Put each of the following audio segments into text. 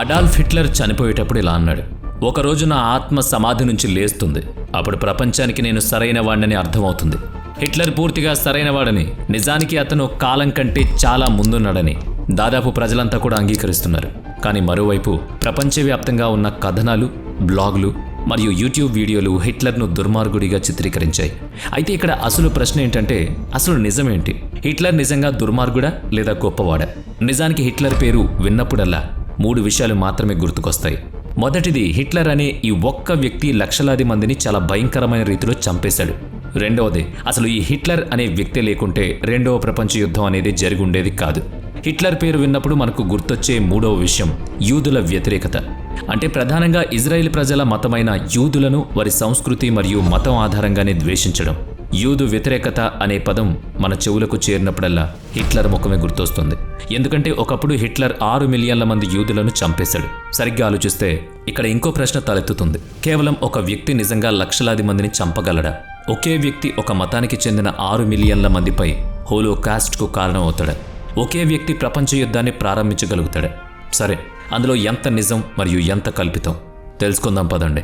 Adolf Hitler చనిపోయేటప్పుడు ఇలా అన్నాడు, ఒకరోజు నా ఆత్మ సమాధి నుంచి లేస్తుంది, అప్పుడు ప్రపంచానికి నేను సరైన వాడిని అర్థమవుతుంది. హిట్లర్ పూర్తిగా సరైన వాడని, నిజానికి అతను కాలం కంటే చాలా ముందున్నాడని దాదాపు ప్రజలంతా కూడా అంగీకరిస్తున్నారు. కానీ మరోవైపు ప్రపంచవ్యాప్తంగా ఉన్న కథనాలు, బ్లాగులు మరియు యూట్యూబ్ వీడియోలు హిట్లర్ను దుర్మార్గుడిగా చిత్రీకరించాయి. అయితే ఇక్కడ అసలు ప్రశ్న ఏంటంటే, అసలు నిజమేంటి? హిట్లర్ నిజంగా దుర్మార్గుడా లేదా గొప్పవాడా? నిజానికి హిట్లర్ పేరు విన్నప్పుడల్లా 3 విషయాలు మాత్రమే గుర్తుకొస్తాయి. మొదటిది, హిట్లర్ అనే ఈ ఒక్క వ్యక్తి లక్షలాది మందిని చాలా భయంకరమైన రీతిలో చంపేశాడు. రెండవది, అసలు ఈ హిట్లర్ అనే వ్యక్తి లేకుంటే రెండవ ప్రపంచ యుద్ధం అనేది జరిగి ఉండేది కాదు. హిట్లర్ పేరు విన్నప్పుడు మనకు గుర్తొచ్చే మూడవ విషయం యూదుల వ్యతిరేకత. అంటే ప్రధానంగా ఇజ్రాయెల్ ప్రజల మతమైన యూదులను వారి సంస్కృతి మరియు మతం ఆధారంగానే ద్వేషించడం. యూదు వ్యతిరేకత అనే పదం మన చెవులకు చేరినప్పుడల్లా హిట్లర్ ముఖమే గుర్తొస్తుంది. ఎందుకంటే ఒకప్పుడు హిట్లర్ 6 మిలియన్ల మంది యూదులను చంపేశాడు. సరిగ్గా ఆలోచిస్తే ఇక్కడ ఇంకో ప్రశ్న తలెత్తుతుంది. కేవలం ఒక వ్యక్తి నిజంగా లక్షలాది మందిని చంపగలడా? ఒకే వ్యక్తి ఒక మతానికి చెందిన 6 మిలియన్ల మందిపై హోలోకాస్ట్కు కారణం అవుతాడా? ఒకే వ్యక్తి ప్రపంచ యుద్ధాన్ని ప్రారంభించగలుగుతాడా? సరే, అందులో ఎంత నిజం మరియు ఎంత కల్పితం తెలుసుకుందాం పదండి.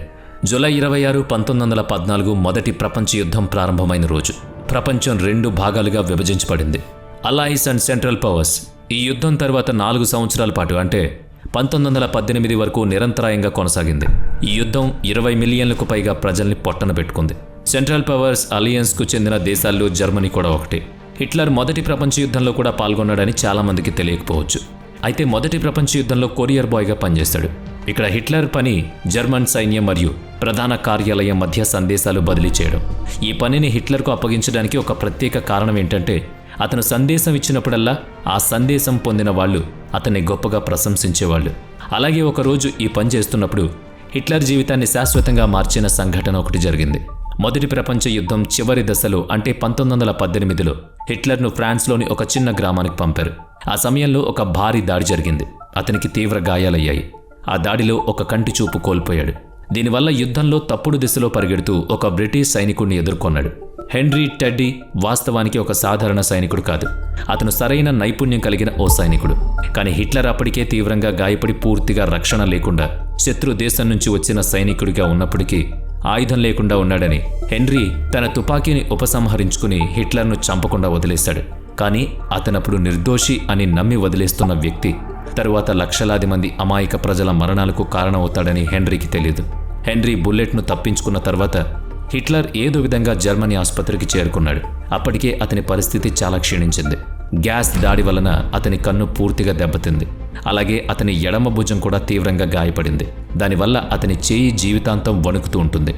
జూలై 26, 1914 మొదటి ప్రపంచ యుద్ధం ప్రారంభమైన రోజు. ప్రపంచం 2 భాగాలుగా విభజించబడింది. Allies and central powers. ఈ యుద్ధం తర్వాత 4 సంవత్సరాల పాటు అంటే 1918 వరకు నిరంతరాయంగా కొనసాగింది. ఈ యుద్ధం 20 మిలియన్లకు పైగా ప్రజల్ని పొట్టన పెట్టుకుంది. సెంట్రల్ పవర్స్ అలియన్స్కు చెందిన దేశాల్లో జర్మనీ కూడా ఒకటి. హిట్లర్ మొదటి ప్రపంచ యుద్ధంలో కూడా పాల్గొన్నాడని చాలామందికి తెలియకపోవచ్చు. అయితే మొదటి ప్రపంచ యుద్ధంలో కొరియర్ బాయ్గా పనిచేశాడు. ఇక్కడ హిట్లర్ పని జర్మన్ సైన్యం మరియు ప్రధాన కార్యాలయం మధ్య సందేశాలు బదిలీ చేయడం. ఈ పనిని హిట్లర్కు అప్పగించడానికి ఒక ప్రత్యేక కారణం ఏంటంటే, అతను సందేశం ఇచ్చినప్పుడల్లా ఆ సందేశం పొందిన వాళ్ళు అతన్ని గొప్పగా ప్రశంసించేవాళ్ళు. అలాగే ఒకరోజు ఈ పని చేస్తున్నప్పుడు హిట్లర్ జీవితాన్ని శాశ్వతంగా మార్చిన సంఘటన ఒకటి జరిగింది. మొదటి ప్రపంచ యుద్ధం చివరి దశలో అంటే 1918లో హిట్లర్ను ఫ్రాన్స్లోని ఒక చిన్న గ్రామానికి పంపారు. ఆ సమయంలో ఒక భారీ దాడి జరిగింది. అతనికి తీవ్ర గాయాలయ్యాయి. ఆ దాడిలో ఒక కంటి చూపు కోల్పోయాడు. దీనివల్ల యుద్ధంలో తప్పుడు దిశలో పరిగెడుతూ ఒక బ్రిటిష్ సైనికుడిని ఎదుర్కొన్నాడు. హెన్రీ టెడ్డీ వాస్తవానికి ఒక సాధారణ సైనికుడు కాదు. అతను సరైన నైపుణ్యం కలిగిన ఓ సైనికుడు. కానీ హిట్లర్ అప్పటికే తీవ్రంగా గాయపడి పూర్తిగా రక్షణ లేకుండా శత్రు దేశం నుంచి వచ్చిన సైనికుడిగా ఉన్నప్పటికీ ఆయుధం లేకుండా ఉన్నాడని హెన్రీ తన తుపాకీని ఉపసంహరించుకుని హిట్లర్ను చంపకుండా వదిలేశాడు. కానీ అతనప్పుడు నిర్దోషి అని నమ్మి వదిలేస్తున్న వ్యక్తి తరువాత లక్షలాది మంది అమాయక ప్రజల మరణాలకు కారణమవుతాడని హెన్రీకి తెలియదు. హెన్రీ బుల్లెట్ను తప్పించుకున్న తర్వాత హిట్లర్ ఏదో విధంగా జర్మనీ ఆసుపత్రికి చేరుకున్నాడు. అప్పటికే అతని పరిస్థితి చాలా క్షీణించింది. గ్యాస్ దాడి వలన అతని కన్ను పూర్తిగా దెబ్బతింది. అలాగే అతని ఎడమ భుజం కూడా తీవ్రంగా గాయపడింది. దానివల్ల అతని చేయి జీవితాంతం వణుకుతూ ఉంటుంది.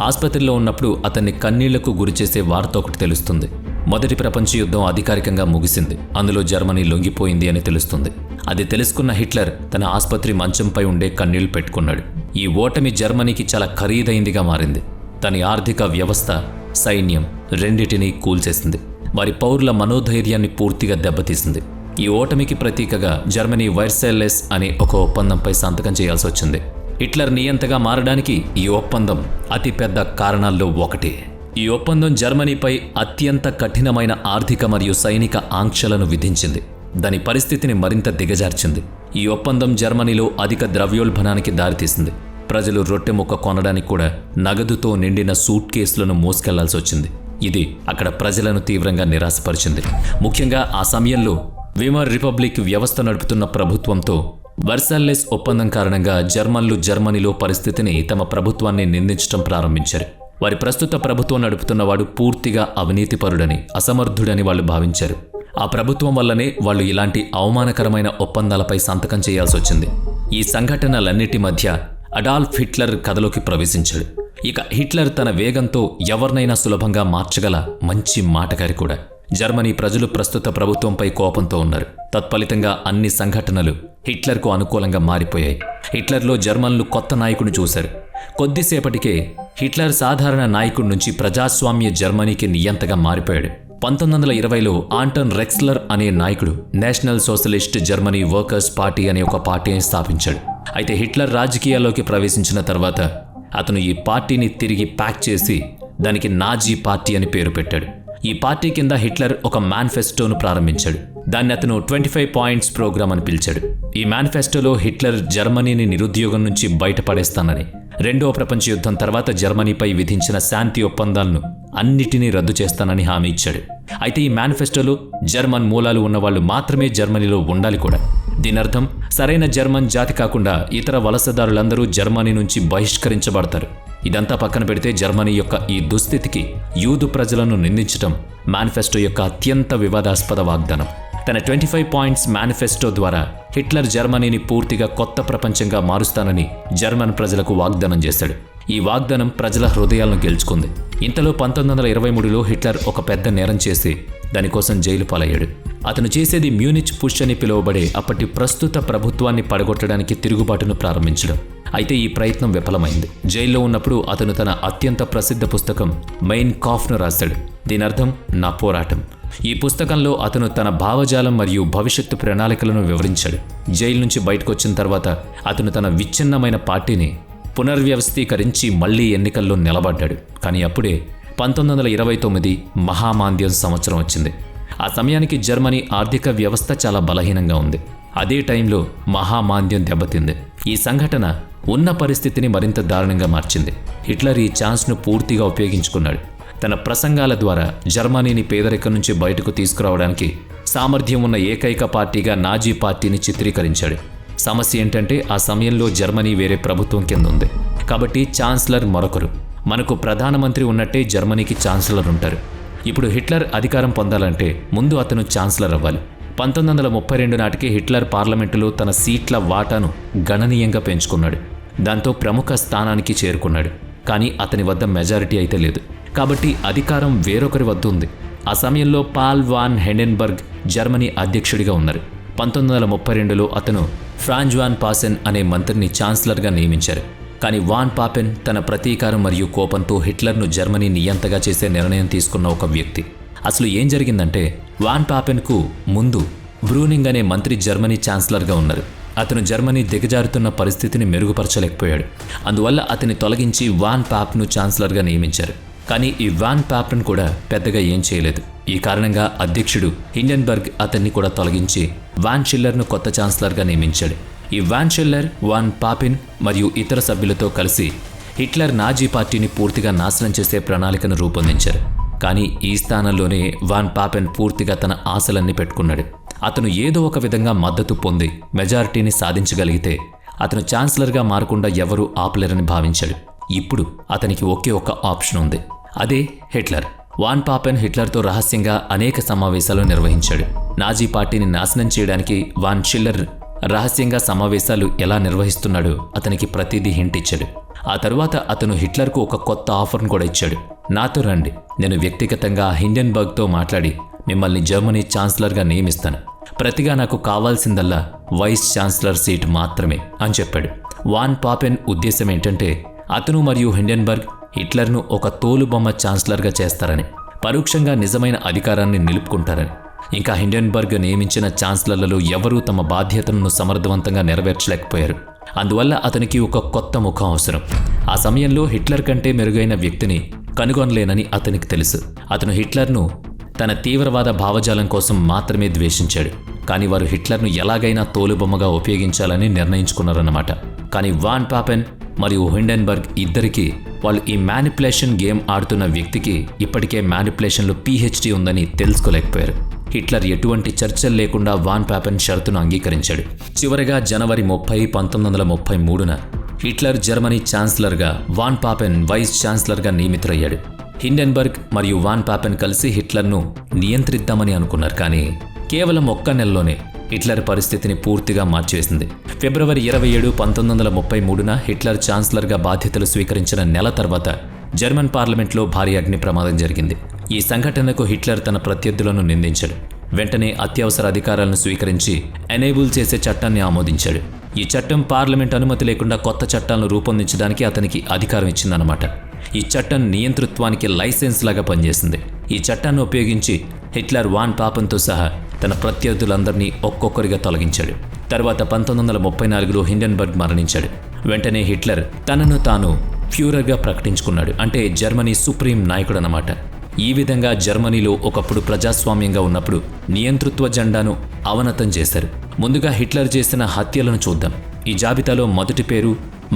ఆసుపత్రిలో ఉన్నప్పుడు అతన్ని కన్నీళ్లకు గురిచేసే వార్త ఒకటి తెలుస్తుంది. మొదటి ప్రపంచ యుద్ధం అధికారికంగా ముగిసింది. అందులో జర్మనీ లొంగిపోయింది అని తెలుస్తుంది. అది తెలుసుకున్న హిట్లర్ తన ఆసుపత్రి మంచంపై ఉండే కన్నీళ్లు పెట్టుకున్నాడు. ఈ ఓటమి జర్మనీకి చాలా ఖరీదైందిగా మారింది. తన ఆర్థిక వ్యవస్థ, సైన్యం రెండిటినీ కూల్చేసింది. వారి పౌరుల మనోధైర్యాన్ని పూర్తిగా దెబ్బతీసింది. ఈ ఓటమికి ప్రతీకగా జర్మనీ వర్సైల్లెస్ అనే ఒక ఒప్పందంపై సంతకం చేయాల్సి వచ్చింది. హిట్లర్ నియంతగా మారడానికి ఈ ఒప్పందం అతిపెద్ద కారణాల్లో ఒకటి. ఈ ఒప్పందం జర్మనీపై అత్యంత కఠినమైన ఆర్థిక మరియు సైనిక ఆంక్షలను విధించింది. దాని పరిస్థితిని మరింత దిగజార్చింది. ఈ ఒప్పందం జర్మనీలో అధిక ద్రవ్యోల్బణానికి దారితీసింది. ప్రజలు రొట్టె ముక్క కొనడానికి కూడా నగదుతో నిండిన సూట్ కేసులను మోసుకెళ్లాల్సి వచ్చింది. ఇది అక్కడ ప్రజలను తీవ్రంగా నిరాశపరిచింది. ముఖ్యంగా ఆ సమయంలో వీమర్ రిపబ్లిక్ వ్యవస్థ నడుపుతున్న ప్రభుత్వంతో వర్సైల్లెస్ ఒప్పందం కారణంగా జర్మన్లు జర్మనీలో పరిస్థితిని తమ ప్రభుత్వాన్ని నిందించడం ప్రారంభించారు. వారి ప్రస్తుత ప్రభుత్వం నడుపుతున్నవాడు పూర్తిగా అవినీతిపరుడని, అసమర్థుడని వాళ్ళు భావించారు. ఆ ప్రభుత్వం వల్లనే వాళ్ళు ఇలాంటి అవమానకరమైన ఒప్పందాలపై సంతకం చేయాల్సి వచ్చింది. ఈ సంఘటనలన్నిటి మధ్య అడాల్ఫ్ హిట్లర్ కథలోకి ప్రవేశించాడు. ఇక హిట్లర్ తన వేగంతో ఎవరినైనా సులభంగా మార్చగల మంచి మాటగారి కూడా. జర్మనీ ప్రజలు ప్రస్తుత ప్రభుత్వంపై కోపంతో ఉన్నారు. తత్ఫలితంగా అన్ని సంఘటనలు హిట్లర్కు అనుకూలంగా మారిపోయాయి. హిట్లర్లో జర్మన్లు కొత్త నాయకుడిని చూశారు. కొద్దిసేపటికే హిట్లర్ సాధారణ నాయకుడి నుంచి ప్రజాస్వామ్య జర్మనీకి నియంతగా మారిపోయాడు. 1920లో ఆంటన్ రెక్స్లర్ అనే నాయకుడు national socialist Germany workers party అనే ఒక పార్టీని స్థాపించాడు. అయితే హిట్లర్ రాజకీయాల్లోకి ప్రవేశించిన తర్వాత అతను ఈ పార్టీని తిరిగి ప్యాక్ చేసి దానికి నాజీ పార్టీ అని పేరు పెట్టాడు. ఈ పార్టీ కింద హిట్లర్ ఒక మేనిఫెస్టోను ప్రారంభించాడు. దాన్ని అతను 25 పాయింట్స్ ప్రోగ్రామ్ అని పిలిచాడు. ఈ మేనిఫెస్టోలో హిట్లర్ జర్మనీని నిరుద్యోగం నుంచి బయటపడేస్తానని, రెండవ ప్రపంచ యుద్ధం తర్వాత జర్మనీపై విధించిన శాంతి ఒప్పందాలను అన్నిటినీ రద్దు చేస్తానని హామీ ఇచ్చాడు. అయితే ఈ మేనిఫెస్టోలో జర్మన్ మూలాలు ఉన్నవాళ్లు మాత్రమే జర్మనీలో ఉండాలి కూడా. దీనర్థం సరైన జర్మన్ జాతి కాకుండా ఇతర వలసదారులందరూ జర్మనీ నుంచి బహిష్కరించబడతారు. ఇదంతా పక్కన పెడితే జర్మనీ యొక్క ఈ దుస్థితికి యూదు ప్రజలను నిందించడం మేనిఫెస్టో యొక్క అత్యంత వివాదాస్పద వాగ్దానం. తన 25 పాయింట్స్ మేనిఫెస్టో ద్వారా హిట్లర్ జర్మనీని పూర్తిగా కొత్త ప్రపంచంగా మారుస్తానని జర్మన్ ప్రజలకు వాగ్దానం చేశాడు. ఈ వాగ్దానం ప్రజల హృదయాలను గెలుచుకుంది. ఇంతలో 1923లో హిట్లర్ ఒక పెద్ద నేరం చేసి దానికోసం జైలు పాలయ్యాడు. అతను చేసేది మ్యూనిచ్ పుష్ అని పిలువబడే అప్పటి ప్రస్తుత ప్రభుత్వాన్ని పడగొట్టడానికి తిరుగుబాటును ప్రారంభించడం. అయితే ఈ ప్రయత్నం విఫలమైంది. జైల్లో ఉన్నప్పుడు అతను తన అత్యంత ప్రసిద్ధ పుస్తకం మెయిన్ కాఫ్ను రాశాడు. దీనర్థం నా పోరాటం. ఈ పుస్తకంలో అతను తన భావజాలం మరియు భవిష్యత్తు ప్రణాళికలను వివరించాడు. జైలు నుంచి బయటకు వచ్చిన తర్వాత అతను తన విచ్ఛిన్నమైన పార్టీని పునర్వ్యవస్థీకరించి మళ్లీ ఎన్నికల్లో నిలబడ్డాడు. కానీ అప్పుడే 1929 మహామాంద్యం సంవత్సరం వచ్చింది. ఆ సమయానికి జర్మనీ ఆర్థిక వ్యవస్థ చాలా బలహీనంగా ఉంది. అదే టైంలో మహామాంద్యం దెబ్బతింది. ఈ సంఘటన ఉన్న పరిస్థితిని మరింత దారుణంగా మార్చింది. హిట్లర్ ఈ ఛాన్స్ను పూర్తిగా ఉపయోగించుకున్నాడు. తన ప్రసంగాల ద్వారా జర్మనీని పేదరికం నుంచి బయటకు తీసుకురావడానికి సామర్థ్యం ఉన్న ఏకైక పార్టీగా నాజీ పార్టీని చిత్రీకరించాడు. సమస్య ఏంటంటే ఆ సమయంలో జర్మనీ వేరే ప్రభుత్వం కింద ఉంది. కాబట్టి ఛాన్సలర్ మరొకరు. మనకు ప్రధానమంత్రి ఉన్నట్టే జర్మనీకి ఛాన్సలర్ ఉంటారు. ఇప్పుడు హిట్లర్ అధికారం పొందాలంటే ముందు అతను ఛాన్సలర్ అవ్వాలి. 1932 నాటికి హిట్లర్ పార్లమెంటులో తన సీట్ల వాటాను గణనీయంగా పెంచుకున్నాడు. దాంతో ప్రముఖ స్థానానికి చేరుకున్నాడు. కానీ అతని వద్ద మెజారిటీ అయితే లేదు. కాబట్టి అధికారం వేరొకరి వద్ద ఉంది. ఆ సమయంలో పాల్ వాన్ హెండెన్బర్గ్ జర్మనీ అధ్యక్షుడిగా ఉన్నారు. 1932లో అతను ఫ్రాంజ్ వాన్ పాసెన్ అనే మంత్రిని ఛాన్సలర్గా నియమించారు. కానీ వాన్ పాపెన్ తన ప్రతీకారం మరియు కోపంతో హిట్లర్ను జర్మనీ నియంతగా చేసే నిర్ణయం తీసుకున్న ఒక వ్యక్తి. అసలు ఏం జరిగిందంటే వాన్ పాపెన్కు ముందు బ్రూనింగ్ అనే మంత్రి జర్మనీ ఛాన్సలర్గా ఉన్నారు. అతను జర్మనీ దిగజారుతున్న పరిస్థితిని మెరుగుపరచలేకపోయాడు. అందువల్ల అతన్ని తొలగించి వాన్ పాప్ను ఛాన్సలర్గా నియమించారు. కానీ ఈ వాన్ పాపెన్ కూడా పెద్దగా ఏం చేయలేదు. ఈ కారణంగా అధ్యక్షుడు హిండెన్బర్గ్ అతన్ని కూడా తొలగించి వాన్ షిల్లర్ను కొత్త ఛాన్సలర్గా నియమించాడు. ఈ వాన్ షిల్లర్, వాన్ పాపెన్ మరియు ఇతర సభ్యులతో కలిసి హిట్లర్ నాజీ పార్టీని పూర్తిగా నాశనం చేసే ప్రణాళికను రూపొందించారు. కానీ ఈ స్థానంలోనే వాన్ పాపెన్ పూర్తిగా తన ఆశలన్నీ పెట్టుకున్నాడు. అతను ఏదో ఒక విధంగా మద్దతు పొంది మెజారిటీని సాధించగలిగితే అతను ఛాన్సలర్గా మారకుండా ఎవరూ ఆపలేరని భావించాడు. ఇప్పుడు అతనికి ఒకే ఒక ఆప్షన్ ఉంది. అదే హిట్లర్. వాన్ పాపెన్ హిట్లర్తో రహస్యంగా అనేక సమావేశాలు నిర్వహించాడు. నాజీ పార్టీని నాశనం చేయడానికి వాన్ షిల్లర్ రహస్యంగా సమావేశాలు ఎలా నిర్వహిస్తున్నాడో అతనికి ప్రతిదీ హింట్ ఇచ్చాడు. ఆ తరువాత అతను హిట్లర్కు ఒక కొత్త ఆఫర్ను కూడా ఇచ్చాడు. నాతో రండి, నేను వ్యక్తిగతంగా హిండెన్బర్గ్తో మాట్లాడి మిమ్మల్ని జర్మనీ ఛాన్సలర్గా నియమిస్తాను. ప్రతిగా నాకు కావాల్సిందల్లా వైస్ ఛాన్సలర్ సీట్ మాత్రమే అని చెప్పాడు. వాన్ పాపెన్ ఉద్దేశం ఏంటంటే అతను మరియు హిండెన్బర్గ్ హిట్లర్ను ఒక తోలుబొమ్మ ఛాన్సలర్గా చేస్తారని, పరోక్షంగా నిజమైన అధికారాన్ని నిలుపుకుంటారని. ఇంకా హిండెన్బర్గ్ నియమించిన ఛాన్సలర్లలో ఎవరూ తమ బాధ్యతలను సమర్థవంతంగా నెరవేర్చలేకపోయారు. అందువల్ల అతనికి ఒక కొత్త ముఖం అవసరం. ఆ సమయంలో హిట్లర్ కంటే మెరుగైన వ్యక్తిని కనుగొనలేనని అతనికి తెలుసు. అతను హిట్లర్ను తన తీవ్రవాద భావజాలం కోసం మాత్రమే ద్వేషించాడు. కానీ వారు హిట్లర్ను ఎలాగైనా తోలుబొమ్మగా ఉపయోగించాలని నిర్ణయించుకున్నారన్నమాట. కానీ వాన్ పాపెన్ మరియు హిండెన్బర్గ్ ఇద్దరికీ వాళ్ళు ఈ మ్యానిపులేషన్ గేమ్ ఆడుతున్న వ్యక్తికి ఇప్పటికే మ్యానిపులేషన్లో PhD ఉందని తెలుసుకోలేకపోయారు. హిట్లర్ ఎటువంటి చర్చలు లేకుండా వాన్ పాపెన్ షరతును అంగీకరించాడు. చివరగా జనవరి 30, 1933న హిట్లర్ జర్మనీ ఛాన్సలర్గా, వాన్ పాపెన్ వైస్ ఛాన్సలర్గా నియమితులయ్యాడు. హిండెన్బర్గ్ మరియు వాన్ పాపెన్ కలిసి హిట్లర్ను నియంత్రిద్దామని అనుకున్నారు. కానీ కేవలం ఒక్క నెలలోనే హిట్లర్ పరిస్థితిని పూర్తిగా మార్చివేసింది. ఫిబ్రవరి 27, 1933న హిట్లర్ ఛాన్సలర్గా బాధ్యతలు స్వీకరించిన నెల తర్వాత జర్మన్ పార్లమెంట్లో భారీ అగ్ని ప్రమాదం జరిగింది. ఈ సంఘటనకు హిట్లర్ తన ప్రత్యర్థులను నిందించాడు. వెంటనే అత్యవసర అధికారాలను స్వీకరించి ఎనేబుల్ చేసే చట్టాన్ని ఆమోదించాడు. ఈ చట్టం పార్లమెంట్ అనుమతి లేకుండా కొత్త చట్టాలను రూపొందించడానికి అతనికి అధికారం ఇచ్చిందన్నమాట. ఈ చట్టం నియంతృత్వానికి లైసెన్స్ లాగా పనిచేసింది. ఈ చట్టాన్ని ఉపయోగించి హిట్లర్ వాన్ పాపెన్తో సహా తన ప్రత్యర్థులందరినీ ఒక్కొక్కరిగా తొలగించాడు. తర్వాత 1934లో హిండెన్బర్గ్ మరణించాడు. వెంటనే హిట్లర్ తనను తాను ఫ్యూరర్గా ప్రకటించుకున్నాడు. అంటే జర్మనీ సుప్రీం నాయకుడు అన్నమాట. ఈ విధంగా జర్మనీలో ఒకప్పుడు ప్రజాస్వామ్యంగా ఉన్నప్పుడు నియంతృత్వ జెండాను అవనతం చేశారు. ముందుగా హిట్లర్ చేసిన హత్యలను చూద్దాం. ఈ జాబితాలో మొదటి పేరు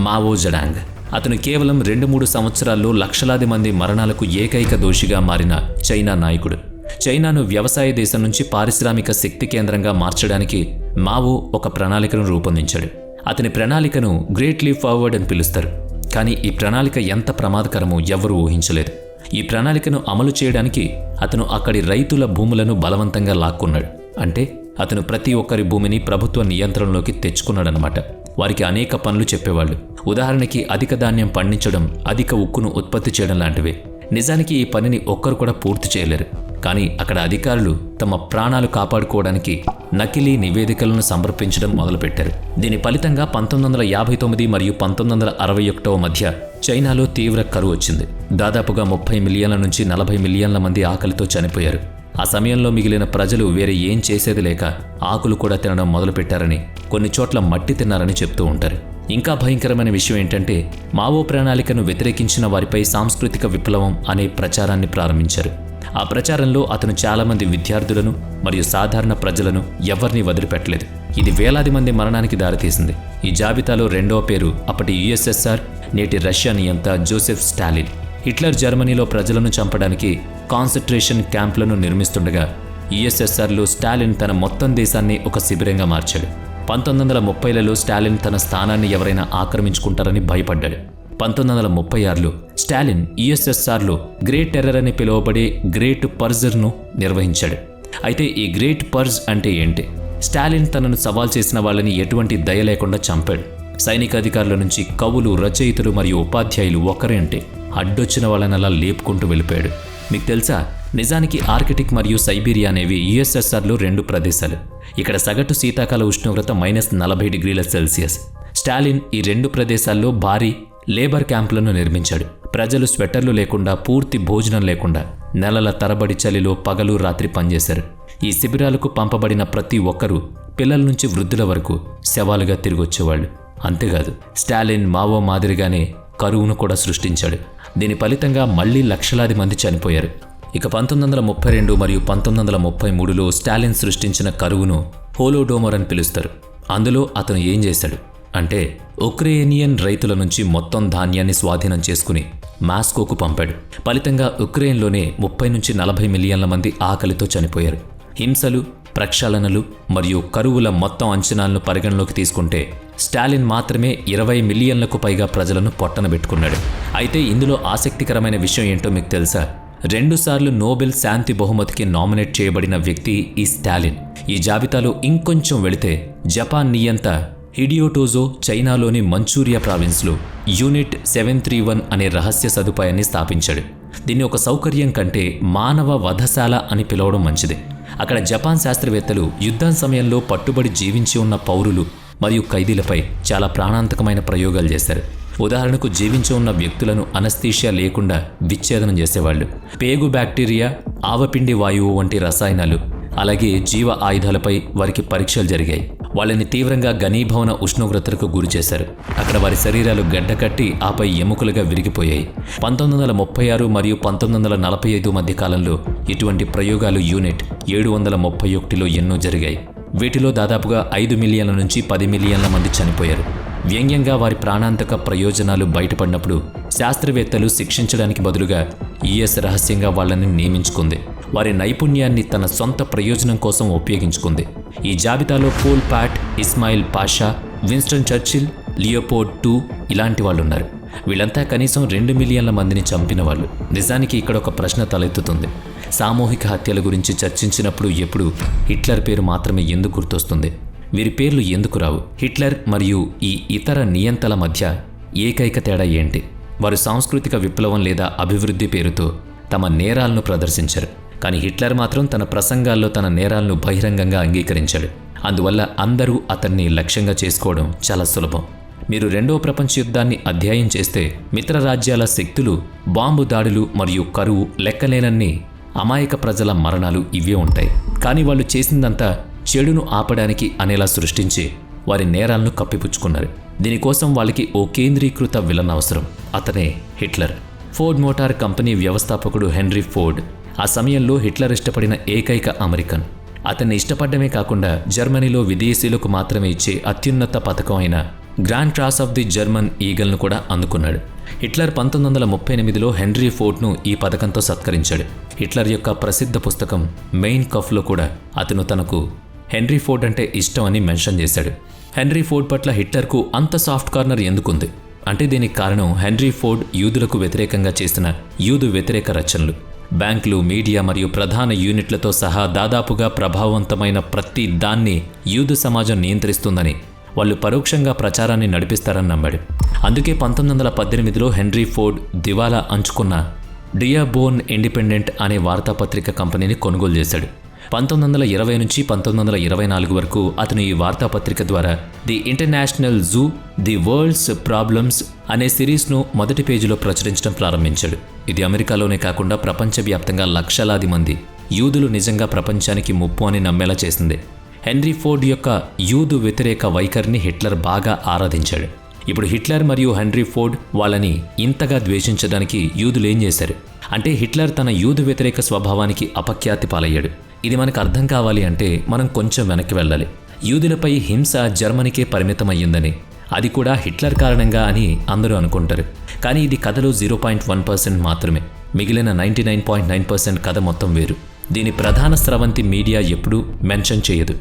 మావో జెడాంగ్. అతను కేవలం 2-3 సంవత్సరాల్లో లక్షలాది మంది మరణాలకు ఏకైక దోషిగా మారిన చైనా నాయకుడు. చైనాను వ్యవసాయ దేశం నుంచి పారిశ్రామిక శక్తి కేంద్రంగా మార్చడానికి మావో ఒక ప్రణాళికను రూపొందించాడు. అతని ప్రణాళికను గ్రేట్ లీప్ ఫార్వర్డ్ అని పిలుస్తారు. కానీ ఈ ప్రణాళిక ఎంత ప్రమాదకరమో ఎవ్వరూ ఊహించలేదు. ఈ ప్రణాళికను అమలు చేయడానికి అతను అక్కడి రైతుల భూములను బలవంతంగా లాక్కున్నాడు. అంటే అతను ప్రతి ఒక్కరి భూమిని ప్రభుత్వ నియంత్రణలోకి తెచ్చుకున్నాడనమాట. వారికి అనేక పనులు చెప్పేవాళ్ళు. ఉదాహరణకి అధిక ధాన్యం పండించడం, అధిక ఉక్కును ఉత్పత్తి చేయడం లాంటివే. నిజానికి ఈ పనిని ఒక్కరు కూడా పూర్తి చేయలేరు. కానీ అక్కడ అధికారులు తమ ప్రాణాలు కాపాడుకోవడానికి నకిలీ నివేదికలను సమర్పించడం మొదలుపెట్టారు. దీని ఫలితంగా 1959 మరియు 1961 మధ్య చైనాలో తీవ్ర కరువు వచ్చింది. దాదాపుగా 30 మిలియన్ల నుంచి 40 మిలియన్ల మంది ఆకలితో చనిపోయారు. ఆ సమయంలో మిగిలిన ప్రజలు వేరే ఏం చేసేది లేక ఆకులు కూడా తినడం మొదలుపెట్టారని, కొన్ని చోట్ల మట్టి తిన్నారని చెప్తూ ఉంటారు. ఇంకా భయంకరమైన విషయం ఏంటంటే మావో ప్రణాళికను వ్యతిరేకించిన వారిపై సాంస్కృతిక విప్లవం అనే ప్రచారాన్ని ప్రారంభించారు. ఆ ప్రచారంలో అతను చాలామంది విద్యార్థులను మరియు సాధారణ ప్రజలను ఎవరిని వదిలిపెట్టలేదు. ఇది వేలాది మంది మరణానికి దారితీసింది. ఈ జాబితాలో రెండవ పేరు అప్పటి యుఎస్ఎస్ఆర్, నేటి రష్యా నియంత జోసెఫ్ స్టాలిన్. హిట్లర్ జర్మనీలో ప్రజలను చంపడానికి కాన్సంట్రేషన్ క్యాంపులను నిర్మిస్తుండగా యుఎస్ఎస్ఆర్లో స్టాలిన్ తన మొత్తం దేశాన్ని ఒక శిబిరంగా మార్చాడు. 1930లలో స్టాలిన్ తన స్థానాన్ని ఎవరైనా ఆక్రమించుకుంటారని భయపడ్డాడు. 1936లో స్టాలిన్ యుఎస్ఎస్ఆర్లో గ్రేట్ టెర్రర్ అని పిలువబడే గ్రేట్ పర్జ్ను నిర్వహించాడు. అయితే ఈ గ్రేట్ పర్జ్ అంటే ఏంటి? స్టాలిన్ తనను సవాల్ చేసిన వాళ్ళని ఎటువంటి దయ లేకుండా చంపాడు. సైనికాధికారుల నుంచి కవులు, రచయితలు మరియు ఉపాధ్యాయులు ఒకరంటే అడ్డొచ్చిన వాళ్ళని అలా లేపుకుంటూ వెళ్ళిపోయాడు. మీకు తెలుసా, నిజానికి ఆర్కిటిక్ మరియు సైబీరియా అనేవి యుఎస్ఎస్ఆర్లో 2 ప్రదేశాలు. ఇక్కడ సగటు శీతాకాల ఉష్ణోగ్రత -40 డిగ్రీల సెల్సియస్. స్టాలిన్ ఈ 2 ప్రదేశాల్లో భారీ లేబర్ క్యాంపులను నిర్మించాడు. ప్రజలు స్వెటర్లు లేకుండా, పూర్తి భోజనం లేకుండా నెలల తరబడి చలిలో పగలు రాత్రి పనిచేశారు. ఈ శిబిరాలకు పంపబడిన ప్రతి ఒక్కరూ, పిల్లల నుంచి వృద్ధుల వరకు శవాలుగా తిరిగొచ్చేవాళ్ళు. అంతేకాదు, స్టాలిన్ మావో మాదిరిగానే కరువును కూడా సృష్టించాడు. దీని ఫలితంగా మళ్లీ లక్షలాది మంది చనిపోయారు. ఇక 1932 మరియు 1933లో స్టాలిన్ సృష్టించిన కరువును హోలోడోమర్ అని పిలుస్తారు. అందులో అతను ఏం చేశాడు అంటే ఉక్రెయినియన్ రైతుల నుంచి మొత్తం ధాన్యాన్ని స్వాధీనం చేసుకుని మాస్కోకు పంపాడు. ఫలితంగా ఉక్రెయిన్లోనే 30 నుంచి 40 మిలియన్ల మంది ఆకలితో చనిపోయారు. హింసలు, ప్రక్షాళనలు మరియు కరువుల మొత్తం అంచనాలను పరిగణలోకి తీసుకుంటే స్టాలిన్ మాత్రమే 20 మిలియన్లకు పైగా ప్రజలను పొట్టనబెట్టుకున్నాడు. అయితే ఇందులో ఆసక్తికరమైన విషయం ఏంటో మీకు తెలుసా? 2 సార్లు నోబెల్ శాంతి బహుమతికి నామినేట్ చేయబడిన వ్యక్తి ఈ స్టాలిన్. ఈ జాబితాలో ఇంకొంచెం వెళితే జపాన్ నియంత హిడియోటోజో చైనాలోని మంచూరియా ప్రావిన్స్లో యూనిట్ 731 అనే రహస్య సదుపాయాన్ని స్థాపించాడు. దీన్ని ఒక సౌకర్యం కంటే మానవ వధశాల అని పిలవడం మంచిది. అక్కడ జపాన్ శాస్త్రవేత్తలు యుద్ధం సమయంలో పట్టుబడి జీవించి ఉన్న పౌరులు మరియు ఖైదీలపై చాలా ప్రాణాంతకమైన ప్రయోగాలు చేశారు. ఉదాహరణకు, జీవించి ఉన్న వ్యక్తులను అనస్థీషియా లేకుండా విచ్ఛేదనం చేసేవాళ్ళు. పేగు బ్యాక్టీరియా, ఆవపిండి వాయువు వంటి రసాయనాలు, అలాగే జీవ ఆయుధాలపై వారికి పరీక్షలు జరిగాయి. వాళ్ళని తీవ్రంగా ఘనీభవన ఉష్ణోగ్రతలకు గురి చేశారు. అక్కడ వారి శరీరాలు గడ్డకట్టి ఆపై ఎముకలుగా విరిగిపోయాయి. 1936 మరియు 1945 మధ్య కాలంలో ఇటువంటి ప్రయోగాలు యూనిట్ 731లో ఎన్నో జరిగాయి. వీటిలో దాదాపుగా 5 మిలియన్ల నుంచి 10 మిలియన్ల మంది చనిపోయారు. వ్యంగ్యంగా వారి ప్రాణాంతక ప్రయోజనాలు బయటపడినప్పుడు శాస్త్రవేత్తలు శిక్షించడానికి బదులుగా యుఎస్ రహస్యంగా వాళ్ళని నియమించుకుంది. వారి నైపుణ్యాన్ని తన సొంత ప్రయోజనం కోసం ఉపయోగించుకుంది. ఈ జాబితాలో Pol Pot, Ismail Pasha, Winston Churchill, Leopold II ఇలాంటి వాళ్ళు ఉన్నారు. వీళ్ళంతా కనీసం 2 మిలియన్ల మందిని చంపిన వాళ్ళు. నిజానికి ఇక్కడ ఒక ప్రశ్న తలెత్తుతుంది. సామూహిక హత్యల గురించి చర్చించినప్పుడు ఎప్పుడు హిట్లర్ పేరు మాత్రమే ఎందుకు గుర్తొస్తుంది? వీరి పేర్లు ఎందుకు రావు? హిట్లర్ మరియు ఈ ఇతర నియంతల మధ్య ఏకైక తేడా ఏంటి? వారు సాంస్కృతిక విప్లవం లేదా అభివృద్ధి పేరుతో తమ నేరాలను ప్రదర్శించారు. కానీ హిట్లర్ మాత్రం తన ప్రసంగాల్లో తన నేరాలను బహిరంగంగా అంగీకరించాడు. అందువల్ల అందరూ అతన్ని లక్ష్యంగా చేసుకోవడం చాలా సులభం. మీరు 2వ ప్రపంచ యుద్ధాన్ని అధ్యయనం చేస్తే మిత్రరాజ్యాల శక్తులు, బాంబు దాడులు మరియు కరువు, లెక్కలేనన్ని అమాయక ప్రజల మరణాలు ఇవే ఉంటాయి. కానీ వాళ్ళు చేసిందంతా చెడును ఆపడానికి అనేలా సృష్టించి వారి నేరాలను కప్పిపుచ్చుకున్నారు. దీనికోసం వాళ్ళకి ఓ కేంద్రీకృత విలన్ అవసరం. అతనే హిట్లర్. ఫోర్డ్ మోటార్ కంపెనీ వ్యవస్థాపకుడు హెన్రీ ఫోర్డ్ ఆ సమయంలో హిట్లర్ ఇష్టపడిన ఏకైక అమెరికన్. అతన్ని ఇష్టపడమే కాకుండా జర్మనీలో విదేశీయులకు మాత్రమే ఇచ్చే అత్యున్నత పథకం అయిన grand cross of the German ఈగల్ను కూడా అందుకున్నాడు. హిట్లర్ 1938లో హెన్రీ ఫోర్డ్ను ఈ పథకంతో సత్కరించాడు. హిట్లర్ యొక్క ప్రసిద్ధ పుస్తకం మెయిన్ కఫ్లో కూడా అతను తనకు హెన్రీ ఫోర్డ్ అంటే ఇష్టం అని మెన్షన్ చేశాడు. హెన్రీ ఫోర్డ్ పట్ల హిట్లర్కు అంత సాఫ్ట్ కార్నర్ ఎందుకుంది అంటే దీనికి కారణం హెన్రీ ఫోర్డ్ యూదులకు వ్యతిరేకంగా చేసిన యూదు వ్యతిరేక రచనలు. బ్యాంకులు, మీడియా మరియు ప్రధాన యూనిట్లతో సహా దాదాపుగా ప్రభావవంతమైన ప్రతి దాన్ని యూదు సమాజం నియంత్రిస్తుందని, వాళ్ళు పరోక్షంగా ప్రచారాన్ని నడిపిస్తారని నమ్మాడు. అందుకే 1918లో హెన్రీ ఫోర్డ్ దివాలా అంచుకున్న డియాబోర్న్ ఇండిపెండెంట్ అనే వార్తాపత్రిక కంపెనీని కొనుగోలు చేశాడు. 1920 నుంచి 1924 వరకు అతను ఈ వార్తాపత్రిక ద్వారా the international zoo, the world's problems అనే సిరీస్ను మొదటి పేజీలో ప్రచురించడం ప్రారంభించాడు. ఇది అమెరికాలోనే కాకుండా ప్రపంచవ్యాప్తంగా లక్షలాది మంది యూదులు నిజంగా ప్రపంచానికి ముప్పు అని నమ్మేలా చేసింది. హెన్రీ ఫోర్డ్ యొక్క యూదు వ్యతిరేక వైఖరిని హిట్లర్ బాగా ఆరాధించాడు. ఇప్పుడు హిట్లర్ మరియు హెన్రీ ఫోర్డ్ వాళ్ళని ఇంతగా ద్వేషించడానికి యూదులు ఏం చేశారు అంటే హిట్లర్ తన యూదు వ్యతిరేక స్వభావానికి అపఖ్యాతి పాలయ్యాడు. ఇది మనకు అర్థం కావాలి అంటే మనం కొంచెం వెనక్కి వెళ్ళాలి. యూదులపై హింస జర్మనీకే పరిమితమయ్యిందని, అది కూడా హిట్లర్ కారణంగా అని అందరూ అనుకుంటారు. కానీ ఇది కథలో 0.1% మాత్రమే. మిగిలిన 99.9% కథ మొత్తం వేరు. దీని ప్రధాన స్రవంతి మీడియా ఎప్పుడూ మెన్షన్ చేయదు.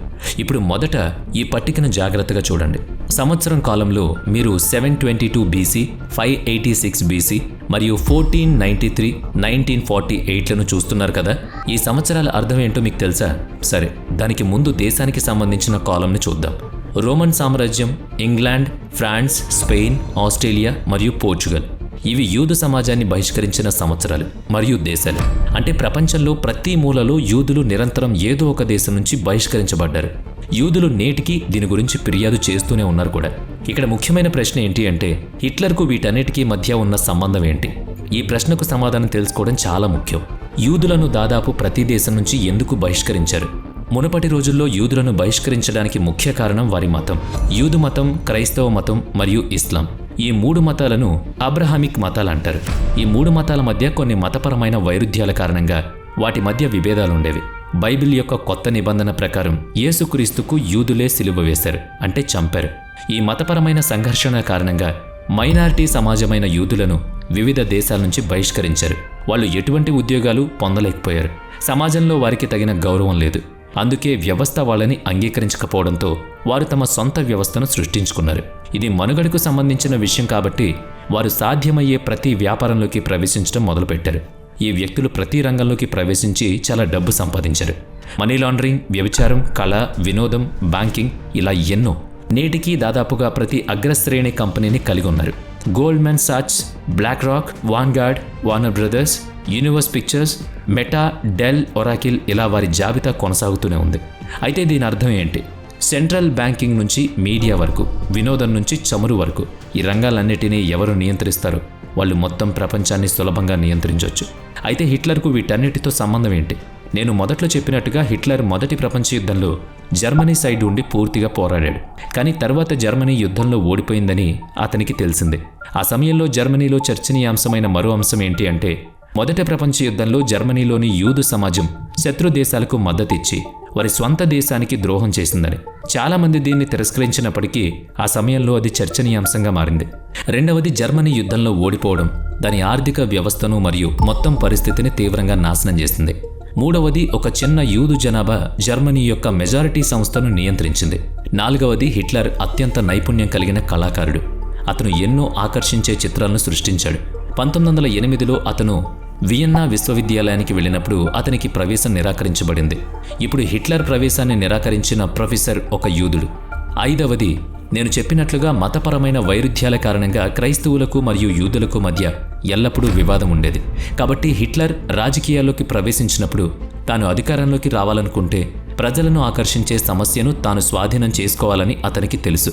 ఇప్పుడు మొదట ఈ పట్టికను జాగ్రత్తగా చూడండి. సంవత్సరం కాలంలో మీరు 722 BC, 586 BC మరియు 1493, 1948లను చూస్తున్నారు కదా. ఈ సంవత్సరాల అర్థం ఏంటో మీకు తెలుసా? సరే, దానికి ముందు దేశానికి సంబంధించిన కాలంని చూద్దాం. రోమన్ సామ్రాజ్యం, ఇంగ్లాండ్, ఫ్రాన్స్, స్పెయిన్, ఆస్ట్రేలియా మరియు పోర్చుగల్ ఇవి యూదు సమాజాన్ని బహిష్కరించిన సంవత్సరాలు మరియు దేశాలు. అంటే ప్రపంచంలో ప్రతి మూలలో యూదులు నిరంతరం ఏదో ఒక దేశం నుంచి బహిష్కరించబడ్డారు. యూదులు నేటికి దీని గురించి ఫిర్యాదు చేస్తూనే ఉన్నారు కూడా. ఇక్కడ ముఖ్యమైన ప్రశ్న ఏంటి అంటే హిట్లర్కు వీటన్నిటికీ మధ్య ఉన్న సంబంధం ఏంటి? ఈ ప్రశ్నకు సమాధానం తెలుసుకోవడం చాలా ముఖ్యం. యూదులను దాదాపు ప్రతి దేశం నుంచి ఎందుకు బహిష్కరించారు? మునుపటి రోజుల్లో యూదులను బహిష్కరించడానికి ముఖ్య కారణం వారి మతం. యూదు మతం, క్రైస్తవ మతం మరియు ఇస్లాం. ఈ మూడు మతాలను అబ్రహామిక్ మతాలు అంటారు. ఈ మూడు మతాల మధ్య కొన్ని మతపరమైన వైరుధ్యాల కారణంగా వాటి మధ్య విభేదాలుండేవి. బైబిల్ యొక్క కొత్త నిబంధన ప్రకారం యేసుక్రీస్తుకు యూదులే సిలువ వేశారు, అంటే చంపారు. ఈ మతపరమైన సంఘర్షణ కారణంగా మైనారిటీ సమాజమైన యూదులను వివిధ దేశాల నుంచి బహిష్కరించారు. వాళ్ళు ఎటువంటి ఉద్యోగాలు పొందలేకపోయారు. సమాజంలో వారికి తగిన గౌరవం లేదు. అందుకే వ్యవస్థ వాళ్ళని అంగీకరించకపోవడంతో వారు తమ సొంత వ్యవస్థను సృష్టించుకున్నారు. ఇది మనుగడకు సంబంధించిన విషయం కాబట్టి వారు సాధ్యమయ్యే ప్రతి వ్యాపారంలోకి ప్రవేశించడం మొదలుపెట్టారు. ఈ వ్యక్తులు ప్రతి రంగంలోకి ప్రవేశించి చాలా డబ్బు సంపాదించారు. మనీ లాండరింగ్, వ్యభిచారం, కళ, వినోదం, బ్యాంకింగ్ ఇలా ఎన్నో. నేటికి దాదాపుగా ప్రతి అగ్రశ్రేణి కంపెనీని కలిగి ఉన్నారు. Goldman Sachs, BlackRock, Vanguard, Warner Brothers, Universal Pictures, Meta, Dell, Oracle ఇలా వారి జాబితా కొనసాగుతూనే ఉంది. అయితే దీని అర్థం ఏంటి? సెంట్రల్ బ్యాంకింగ్ నుంచి మీడియా వరకు, వినోదం నుంచి చమురు వరకు ఈ రంగాలన్నిటినీ ఎవరు నియంత్రిస్తారో వాళ్ళు మొత్తం ప్రపంచాన్ని సులభంగా నియంత్రించవచ్చు. అయితే హిట్లర్కు వీటన్నిటితో సంబంధం ఏంటి? నేను మొదట్లో చెప్పినట్టుగా హిట్లర్ మొదటి ప్రపంచ యుద్ధంలో జర్మనీ సైడ్ ఉండి పూర్తిగా పోరాడాడు. కానీ తర్వాత జర్మనీ యుద్ధంలో ఓడిపోయిందని అతనికి తెలిసిందే. ఆ సమయంలో జర్మనీలో చర్చనీయాంశమైన మరో అంశం ఏంటి అంటే మొదటి ప్రపంచ యుద్ధంలో జర్మనీలోని యూదు సమాజం శత్రు దేశాలకు మద్దతిచ్చి వారి స్వంత దేశానికి ద్రోహం చేసిందని. చాలామంది దీన్ని తిరస్కరించినప్పటికీ ఆ సమయంలో అది చర్చనీయాంశంగా మారింది. రెండవది, జర్మనీ యుద్ధంలో ఓడిపోవడం దాని ఆర్థిక వ్యవస్థను మరియు మొత్తం పరిస్థితిని తీవ్రంగా నాశనం చేసింది. మూడవది, ఒక చిన్న యూదు జనాభా జర్మనీ యొక్క మెజారిటీ సంస్థను నియంత్రించింది. నాలుగవది, హిట్లర్ అత్యంత నైపుణ్యం కలిగిన కళాకారుడు. అతను ఎన్నో ఆకర్షించే చిత్రాలను సృష్టించాడు. 1908లో అతను వియన్నా విశ్వవిద్యాలయానికి వెళ్ళినప్పుడు అతనికి ప్రవేశం నిరాకరించబడింది. ఇప్పుడు హిట్లర్ ప్రవేశాన్ని నిరాకరించిన ప్రొఫెసర్ ఒక యూదుడు. ఐదవది, నేను చెప్పినట్లుగా మతపరమైన వైరుధ్యాల కారణంగా క్రైస్తవులకు మరియు యూదులకు మధ్య ఎల్లప్పుడూ వివాదం ఉండేది. కాబట్టి హిట్లర్ రాజకీయాల్లోకి ప్రవేశించినప్పుడు తాను అధికారంలోకి రావాలనుకుంటే ప్రజలను ఆకర్షించే సమస్యను తాను స్వాధీనం చేసుకోవాలని అతనికి తెలుసు.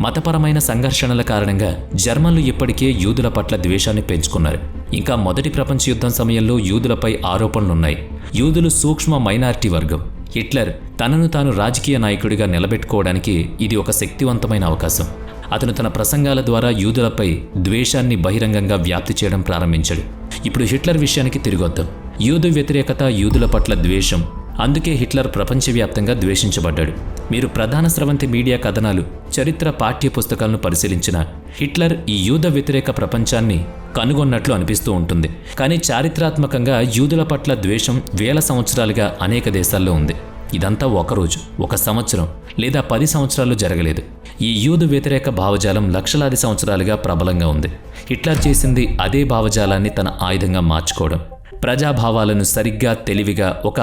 మతపరమైన సంఘర్షణల కారణంగా జర్మన్లు ఇప్పటికే యూదుల పట్ల ద్వేషాన్ని పెంచుకున్నారు. ఇంకా మొదటి ప్రపంచ యుద్ధం సమయంలో యూదులపై ఆరోపణలున్నాయి. యూదులు సూక్ష్మ మైనారిటీ వర్గం. హిట్లర్ తనను తాను రాజకీయ నాయకుడిగా నిలబెట్టుకోవడానికి ఇది ఒక శక్తివంతమైన అవకాశం. అతను తన ప్రసంగాల ద్వారా యూదులపై ద్వేషాన్ని బహిరంగంగా వ్యాప్తి చేయడం ప్రారంభించాడు. ఇప్పుడు హిట్లర్ విషయానికి తిరిగొద్దాం. యూదు వ్యతిరేకత, యూదుల పట్ల ద్వేషం, అందుకే హిట్లర్ ప్రపంచవ్యాప్తంగా ద్వేషించబడ్డాడు. మీరు ప్రధాన స్రవంతి మీడియా కథనాలు, చరిత్ర పాఠ్య పుస్తకాలను పరిశీలించిన హిట్లర్ ఈ యూద వ్యతిరేక ప్రపంచాన్ని కనుగొన్నట్లు అనిపిస్తూ ఉంటుంది. కానీ చారిత్రాత్మకంగా యూదుల పట్ల ద్వేషం వేల సంవత్సరాలుగా అనేక దేశాల్లో ఉంది. ఇదంతా ఒకరోజు, ఒక సంవత్సరం లేదా 10 సంవత్సరాలు జరగలేదు. ఈ యూదు వ్యతిరేక భావజాలం లక్షలాది సంవత్సరాలుగా ప్రబలంగా ఉంది. హిట్లర్ చేసింది అదే భావజాలాన్ని తన ఆయుధంగా మార్చుకోవడం. ప్రజాభావాలను సరిగ్గా, తెలివిగా ఒక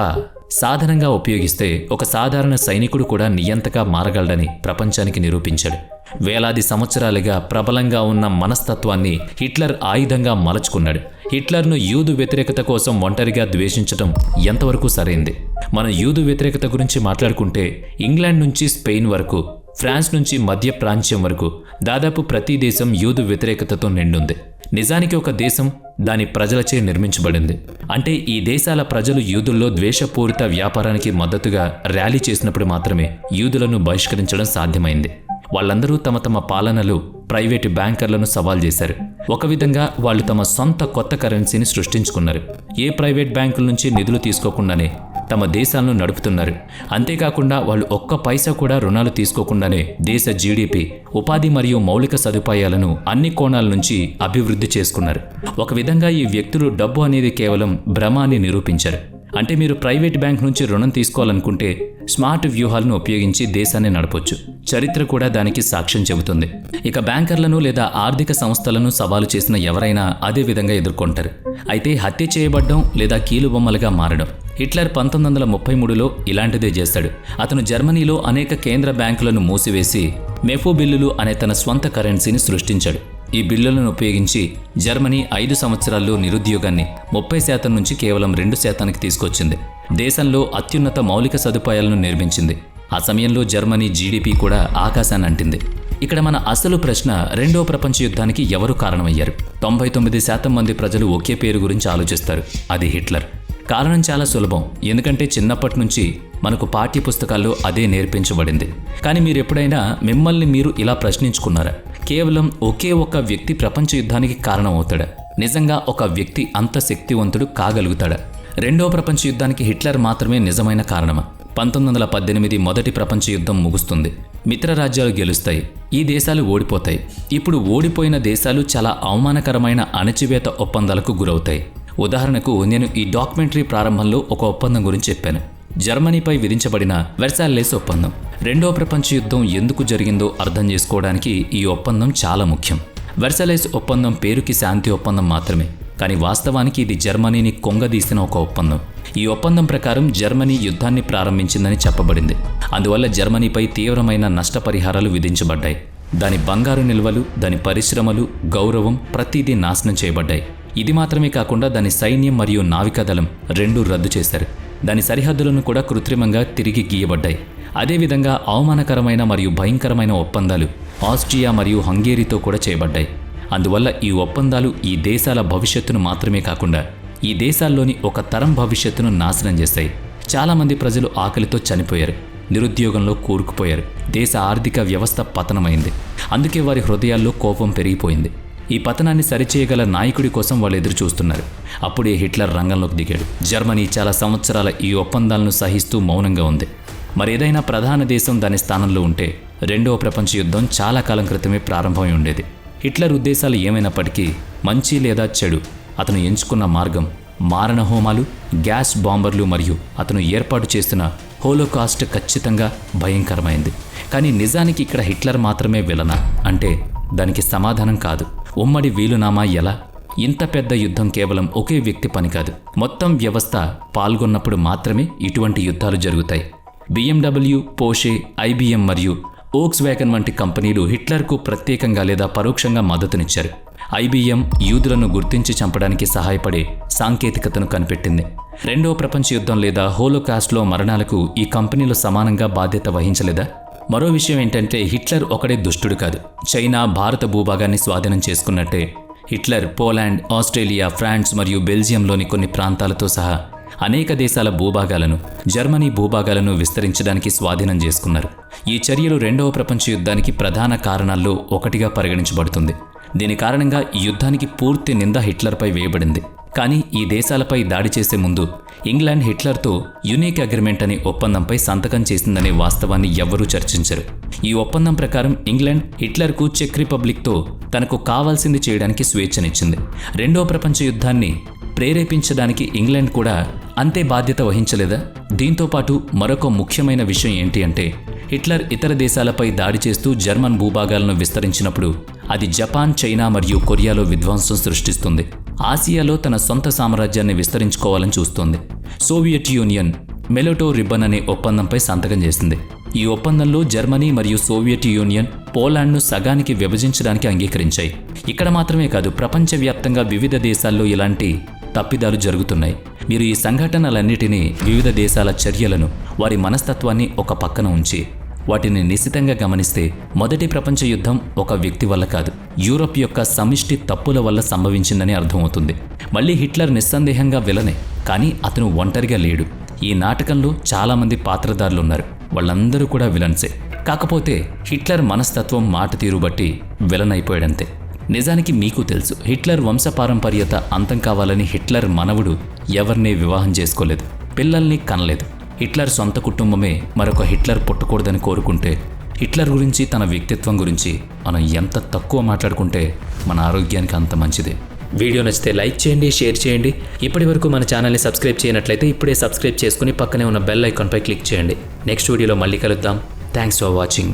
సాధనంగా ఉపయోగిస్తే ఒక సాధారణ సైనికుడు కూడా నియంతగా మారగలడని ప్రపంచానికి నిరూపించాడు. వేలాది సంవత్సరాలుగా ప్రబలంగా ఉన్న మనస్తత్వాన్ని హిట్లర్ ఆయుధంగా మలచుకున్నాడు. హిట్లర్ను యూదు వ్యతిరేకత కోసం ఒంటరిగా ద్వేషించడం ఎంతవరకు సరైంది? మనం యూదు వ్యతిరేకత గురించి మాట్లాడుకుంటే ఇంగ్లాండ్ నుంచి స్పెయిన్ వరకు, ఫ్రాన్స్ నుంచి మధ్య ప్రాంత్యం వరకు దాదాపు ప్రతి దేశం యూదు వ్యతిరేకతతో నిండుంది. నిజానికి ఒక దేశం దాని ప్రజలచే నిర్మించబడింది. అంటే ఈ దేశాల ప్రజలు యూదుల్లో ద్వేషపూరిత వ్యాపారానికి మద్దతుగా ర్యాలీ చేసినప్పుడు మాత్రమే యూదులను బహిష్కరించడం సాధ్యమైంది. వాళ్ళందరూ తమ తమ పాలనలో ప్రైవేటు బ్యాంకర్లను సవాల్ చేశారు. ఒక విధంగా వాళ్ళు తమ సొంత కొత్త కరెన్సీని సృష్టించుకున్నారు. ఏ ప్రైవేట్ బ్యాంకుల నుంచి నిధులు తీసుకోకుండానే తమ దేశాలను నడుపుతున్నారు. అంతేకాకుండా వాళ్ళు ఒక్క పైసా కూడా రుణాలు తీసుకోకుండానే దేశ జీడీపీ, ఉపాధి మరియు మౌలిక సదుపాయాలను అన్ని కోణాల నుంచి అభివృద్ధి చేసుకున్నారు. ఒక విధంగా ఈ వ్యక్తులు డబ్బు అనేది కేవలం భ్రమ అని నిరూపించారు. అంటే మీరు ప్రైవేట్ బ్యాంక్ నుంచి రుణం తీసుకోవాలనుకుంటే స్మార్ట్ వ్యూహాలను ఉపయోగించి దేశాన్ని నడపొచ్చు. చరిత్ర కూడా దానికి సాక్ష్యం చెబుతుంది. ఇక బ్యాంకర్లను లేదా ఆర్థిక సంస్థలను సవాలు చేసిన ఎవరైనా అదే విధంగా ఎదుర్కొంటారు. అయితే హత్య చేయబడ్డం లేదా కీలుబొమ్మలుగా మారడం. హిట్లర్ 1933లో ఇలాంటిదే చేశాడు. అతను జర్మనీలో అనేక కేంద్ర బ్యాంకులను మూసివేసి మెఫో బిల్లులు అనే తన స్వంత కరెన్సీని సృష్టించాడు. ఈ బిల్లులను ఉపయోగించి జర్మనీ 5 సంవత్సరాల్లో నిరుద్యోగాన్ని 30% నుంచి కేవలం 2%కి తీసుకొచ్చింది. దేశంలో అత్యున్నత మౌలిక సదుపాయాలను నిర్మించింది. ఆ సమయంలో జర్మనీ జీడీపీ కూడా ఆకాశాన్ని అంటింది. ఇక్కడ మన అసలు ప్రశ్న, రెండో ప్రపంచ యుద్ధానికి ఎవరు కారణమయ్యారు? 99% మంది ప్రజలు ఒకే పేరు గురించి ఆలోచిస్తారు, అది హిట్లర్. కారణం చాలా సులభం, ఎందుకంటే చిన్నప్పటి నుంచి మనకు పాఠ్య పుస్తకాల్లో అదే నేర్పించబడింది. కానీ మీరు ఎప్పుడైనా మిమ్మల్ని మీరు ఇలా ప్రశ్నించుకున్నారా? కేవలం ఒకే ఒక్క వ్యక్తి ప్రపంచ యుద్ధానికి కారణమవుతాడా? నిజంగా ఒక వ్యక్తి అంత శక్తివంతుడు కాగలుగుతాడా? రెండో ప్రపంచ యుద్ధానికి హిట్లర్ మాత్రమే నిజమైన కారణమా? 1918 మొదటి ప్రపంచ యుద్ధం ముగుస్తుంది. మిత్ర రాజ్యాలు గెలుస్తాయి, ఈ దేశాలు ఓడిపోతాయి. ఇప్పుడు ఓడిపోయిన దేశాలు చాలా అవమానకరమైన అణచివేత ఒప్పందాలకు గురవుతాయి. ఉదాహరణకు, నేను ఈ డాక్యుమెంటరీ ప్రారంభంలో ఒక ఒప్పందం గురించి చెప్పాను. జర్మనీపై విధించబడిన వెర్సాయిల్లెస్ ఒప్పందం. రెండో ప్రపంచ యుద్ధం ఎందుకు జరిగిందో అర్థం చేసుకోవడానికి ఈ ఒప్పందం చాలా ముఖ్యం. వెర్సాయిల్లెస్ ఒప్పందం పేరుకి శాంతి ఒప్పందం మాత్రమే, కానీ వాస్తవానికి ఇది జర్మనీని కొంగదీసిన ఒక ఒప్పందం. ఈ ఒప్పందం ప్రకారం జర్మనీ యుద్ధాన్ని ప్రారంభించిందని చెప్పబడింది. అందువల్ల జర్మనీపై తీవ్రమైన నష్టపరిహారాలు విధించబడ్డాయి. దాని బంగారు నిల్వలు, దాని పరిశ్రమలు, గౌరవం ప్రతిదీ నాశనం చేయబడ్డాయి. ఇది మాత్రమే కాకుండా దాని సైన్యం మరియు నావికాదళం రెండూ రద్దు చేశారు. దాని సరిహద్దులను కూడా కృత్రిమంగా తిరిగి గీయబడ్డాయి. అదేవిధంగా అవమానకరమైన మరియు భయంకరమైన ఒప్పందాలు ఆస్ట్రియా మరియు హంగేరీతో కూడా చేయబడ్డాయి. అందువల్ల ఈ ఒప్పందాలు ఈ దేశాల భవిష్యత్తును మాత్రమే కాకుండా ఈ దేశాల్లోని ఒక తరం భవిష్యత్తును నాశనం చేశాయి. చాలామంది ప్రజలు ఆకలితో చనిపోయారు, నిరుద్యోగంలో కూరుకుపోయారు. దేశ ఆర్థిక వ్యవస్థ పతనమైంది. అందుకే వారి హృదయాల్లో కోపం పెరిగిపోయింది. ఈ పతనాన్ని సరిచేయగల నాయకుడి కోసం వాళ్ళు ఎదురు చూస్తున్నారు. అప్పుడే హిట్లర్ రంగంలోకి దిగాడు. జర్మనీ చాలా సంవత్సరాల ఈ ఒప్పందాలను సహిస్తూ మౌనంగా ఉంది. మరేదైనా ప్రధాన దేశం దాని స్థానంలో ఉంటే రెండవ ప్రపంచ యుద్ధం చాలా కాలం క్రితమే ప్రారంభమై ఉండేది. హిట్లర్ ఉద్దేశాలు ఏమైనప్పటికీ, మంచి లేదా చెడు, అతను ఎంచుకున్న మార్గం మారణహోమాలు, గ్యాస్ బాంబర్లు మరియు అతను ఏర్పాటు చేసిన హోలోకాస్ట్ ఖచ్చితంగా భయంకరమైంది. కానీ నిజానికి ఇక్కడ హిట్లర్ మాత్రమే విలనా అంటే దానికి సమాధానం కాదు. ఉమ్మడి వీలునామా ఎలా? ఇంత పెద్ద యుద్ధం కేవలం ఒకే వ్యక్తి పని కాదు, మొత్తం వ్యవస్థ పాల్గొన్నప్పుడు మాత్రమే ఇటువంటి యుద్ధాలు జరుగుతాయి. BMW, పోషే, IBM మరియు ఓక్స్ వ్యాగన్ వంటి కంపెనీలు హిట్లర్కు ప్రత్యేకంగా లేదా పరోక్షంగా మద్దతునిచ్చారు. IBM యూదులను గుర్తించి చంపడానికి సహాయపడే సాంకేతికతను కనిపెట్టింది. రెండవ ప్రపంచ యుద్ధం లేదా హోలోకాస్ట్లో మరణాలకు ఈ కంపెనీలు సమానంగా బాధ్యత వహించలేదా? మరో విషయం ఏంటంటే, హిట్లర్ ఒకడే దుష్టుడు కాదు. చైనా, భారత భూభాగాన్ని స్వాధీనం చేసుకున్నట్టే హిట్లర్ పోలాండ్, ఆస్ట్రేలియా, ఫ్రాన్స్ మరియు బెల్జియంలోని కొన్ని ప్రాంతాలతో సహా అనేక దేశాల భూభాగాలను, జర్మనీ భూభాగాలను విస్తరించడానికి స్వాధీనం చేసుకున్నారు. ఈ చర్యలు రెండవ ప్రపంచ యుద్ధానికి ప్రధాన కారణాల్లో ఒకటిగా పరిగణించబడుతుంది. దీని కారణంగా ఈ యుద్ధానికి పూర్తి నింద హిట్లర్పై వేయబడింది. కానీ ఈ దేశాలపై దాడి చేసే ముందు ఇంగ్లాండ్ హిట్లర్తో యునిక్ అగ్రిమెంట్ అనే ఒప్పందంపై సంతకం చేసిందనే వాస్తవాన్ని ఎవ్వరూ చర్చించరు. ఈ ఒప్పందం ప్రకారం ఇంగ్లాండ్ హిట్లర్కు చెక్ రిపబ్లిక్తో తనకు కావాల్సింది చేయడానికి స్వేచ్ఛనిచ్చింది. రెండో ప్రపంచ యుద్ధాన్ని ప్రేరేపించడానికి ఇంగ్లాండ్ కూడా అంతే బాధ్యత వహించలేదా? దీంతో పాటు మరొక ముఖ్యమైన విషయం ఏంటి అంటే, హిట్లర్ ఇతర దేశాలపై దాడి చేస్తూ జర్మన్ భూభాగాలను విస్తరించినప్పుడు అది జపాన్, చైనా మరియు కొరియాలో విధ్వంసం సృష్టిస్తుంది. ఆసియాలో తన సొంత సామ్రాజ్యాన్ని విస్తరించుకోవాలని చూస్తోంది. సోవియట్ యూనియన్ మెలోటో రిబ్బన్ అనే ఒప్పందంపై సంతకం చేసింది. ఈ ఒప్పందంలో జర్మనీ మరియు సోవియట్ యూనియన్ పోలాండ్ను సగానికి విభజించడానికి అంగీకరించాయి. ఇక్కడ మాత్రమే కాదు, ప్రపంచవ్యాప్తంగా వివిధ దేశాల్లో ఇలాంటి తప్పిదాలు జరుగుతున్నాయి. మీరు ఈ సంఘటనలన్నిటినీ, వివిధ దేశాల చర్యలను, వారి మనస్తత్వాన్ని ఒక పక్కన ఉంచి వాటిని నిశితంగా గమనిస్తే మొదటి ప్రపంచ యుద్ధం ఒక వ్యక్తి వల్ల కాదు, యూరప్ యొక్క సమిష్టి తప్పుల వల్ల సంభవించిందని అర్థమవుతుంది. మళ్ళీ హిట్లర్ నిస్సందేహంగా విలనే, కానీ అతను ఒంటరిగా లేడు. ఈ నాటకంలో చాలామంది పాత్రధారులున్నారు, వాళ్ళందరూ కూడా విలన్సే. కాకపోతే హిట్లర్ మనస్తత్వం, మాట తీరు బట్టి విలన్ అయిపోయాడంతే. నిజానికి మీకు తెలుసు, హిట్లర్ వంశపారంపర్యత అంతం కావాలని హిట్లర్ మనవడు ఎవరినీ వివాహం చేసుకోలేదు, పిల్లల్ని కనలేదు. హిట్లర్ సొంత కుటుంబమే మరొక హిట్లర్ పుట్టకూడదని కోరుకుంటే, హిట్లర్ గురించి, తన వ్యక్తిత్వం గురించి మనం ఎంత తక్కువ మాట్లాడుకుంటే మన ఆరోగ్యానికి అంత మంచిదే. వీడియో నచ్చితే లైక్ చేయండి, షేర్ చేయండి. ఇప్పటి వరకు మన ఛానల్ని సబ్స్క్రైబ్ చేయనట్లయితే ఇప్పుడే సబ్స్క్రైబ్ చేసుకుని పక్కనే ఉన్న బెల్ ఐకాన్పై క్లిక్ చేయండి. నెక్స్ట్ వీడియోలో మళ్ళీ కలుద్దాం. Thanks for watching.